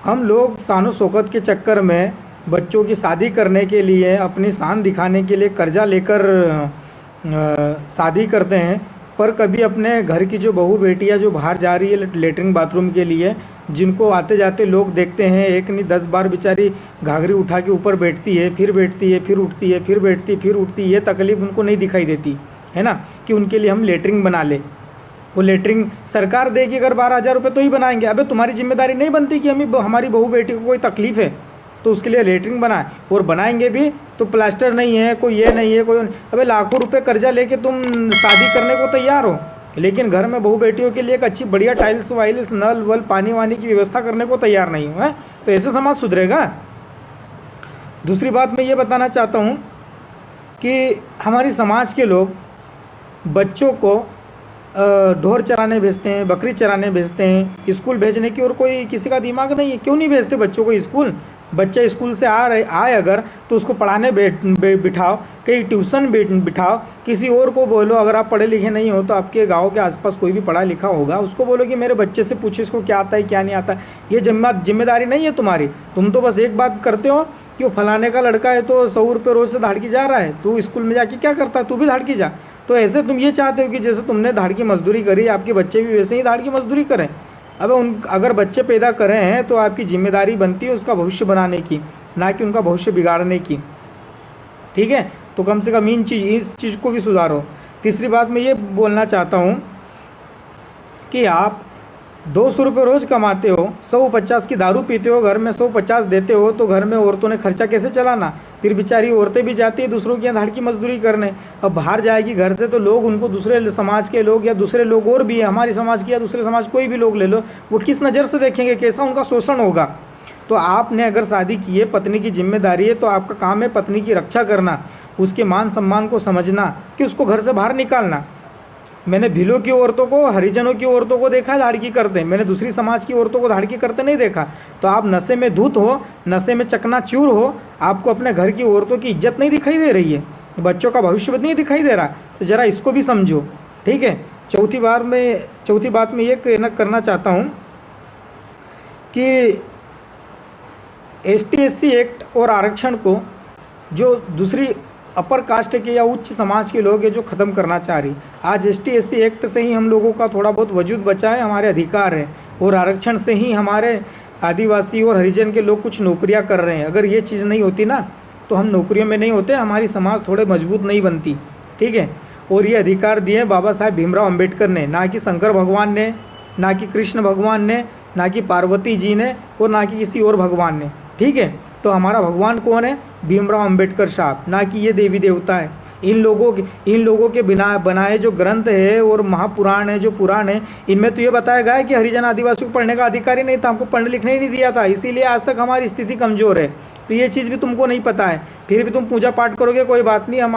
हम लोग शान शौकत के चक्कर में बच्चों की शादी करने के लिए, अपनी शान दिखाने के लिए कर्जा लेकर शादी करते हैं। पर कभी अपने घर की जो बहू बेटियां जो बाहर जा रही है लेटरिन बाथरूम के लिए, जिनको आते जाते लोग देखते हैं, एक नहीं 10 बार बेचारी घाघरी उठा के ऊपर बैठती है, फिर बैठती है, फिर उठती है, फिर बैठती है, फिर उठती है, ये तकलीफ उनको नहीं दिखाई देती है ना, कि उनके लिए हम लेटरिन बना ले। वो लेटरिन सरकार देगी अगर 12,000 रुपये तो ही बनाएंगे। अबे तुम्हारी जिम्मेदारी नहीं बनती कि हमारी बहू बेटी को कोई तकलीफ़ है तो उसके लिए लेटरिन बनाए, और बनाएंगे भी तो प्लास्टर नहीं है, कोई ये नहीं है, कोई अबे लाखों रुपए कर्जा लेके तुम शादी करने को तैयार हो, लेकिन घर में बहू बेटियों के लिए एक अच्छी बढ़िया टाइल्स वाइल्स नल वल पानी वानी की व्यवस्था करने को तैयार नहीं हो, है तो ऐसे समाज सुधरेगा। दूसरी बात मैं ये बताना चाहता हूँ कि हमारी समाज के लोग बच्चों को ढोर चराने भेजते हैं, बकरी चराने भेजते हैं, स्कूल भेजने की और कोई किसी का दिमाग नहीं है। क्यों नहीं भेजते बच्चों को स्कूल? बच्चा स्कूल से आए अगर तो उसको पढ़ाने बिठाओ, कहीं ट्यूशन बिठाओ, किसी और को बोलो। अगर आप पढ़े लिखे नहीं हो तो आपके गांव के आसपास कोई भी पढ़ा लिखा होगा, उसको बोलो कि मेरे बच्चे से पूछो इसको क्या आता है क्या नहीं आता है। ये जिम्मेदारी नहीं है तुम्हारी। तुम तो बस एक बात करते हो कि वो फलाने का लड़का है तो 100 रुपये रोज़ से धाड़की जा रहा है, तू स्कूल में जाके क्या करता है, तू भी धाड़की जा। तो ऐसे तुम ये चाहते हो कि जैसे तुमने धाड़की मजदूरी करी, आपके बच्चे भी वैसे ही धाड़की मजदूरी करें। अब अगर बच्चे पैदा करें हैं तो आपकी जिम्मेदारी बनती है उसका भविष्य बनाने की, ना कि उनका भविष्य बिगाड़ने की। ठीक है, तो कम से कम इस चीज़ को भी सुधारो। तीसरी बात मैं ये बोलना चाहता हूँ कि आप 200 रुपये रोज़ कमाते हो, 150 की दारू पीते हो, घर में 150 देते हो, तो घर में औरतों ने खर्चा कैसे चलाना? फिर बेचारी औरतें भी जाती है दूसरों की यहाँ धाड़की मजदूरी करने। अब बाहर जाएगी घर से तो लोग उनको, दूसरे समाज के लोग या दूसरे लोग और भी है, हमारी समाज के या दूसरे समाज कोई भी लोग ले लो, वो किस नज़र से देखेंगे, कैसा उनका शोषण होगा। तो आपने अगर शादी की है, पत्नी की जिम्मेदारी है, तो आपका काम है पत्नी की रक्षा करना, उसके मान सम्मान को समझना, कि उसको घर से बाहर निकालना। मैंने भीलों की औरतों को, हरिजनों की औरतों को देखा है धाड़की करते, मैंने दूसरी समाज की औरतों को धाड़की करते नहीं देखा। तो आप नशे में धूत हो, नशे में चकनाचूर हो, आपको अपने घर की औरतों की इज्जत नहीं दिखाई दे रही है, बच्चों का भविष्य नहीं दिखाई दे रहा, तो ज़रा इसको भी समझो। ठीक है। चौथी बात में ये करना चाहता हूँ कि ST/SC एक्ट और आरक्षण को जो दूसरी अपर कास्ट के या उच्च समाज के लोग हैं जो ख़त्म करना चाह रही, आज ST/SC एक्ट से ही हम लोगों का थोड़ा बहुत वजूद बचा है, हमारे अधिकार है, और आरक्षण से ही हमारे आदिवासी और हरिजन के लोग कुछ नौकरियां कर रहे हैं। अगर ये चीज़ नहीं होती ना तो हम नौकरियों में नहीं होते, हमारी समाज थोड़े मजबूत नहीं बनती। ठीक है। और ये अधिकार दिए बाबा साहेब भीमराव अम्बेडकर ने, ना कि शंकर भगवान ने, ना कि कृष्ण भगवान ने, ना कि पार्वती जी ने, और ना कि किसी और भगवान ने। ठीक है। तो हमारा भगवान कौन है? भीमराव अम्बेडकर साहब, ना कि ये देवी देवता है। इन लोगों के बिना बनाए जो ग्रंथ है और महापुराण है, जो पुराण है, इनमें तो ये बताया गया है कि हरिजन आदिवासी को पढ़ने का अधिकार ही नहीं था, हमको पढ़ने लिखने ही नहीं दिया था, इसीलिए आज तक हमारी स्थिति कमज़ोर है। तो ये चीज़ भी तुमको नहीं पता है, फिर भी तुम पूजा पाठ करोगे, कोई बात नहीं, हम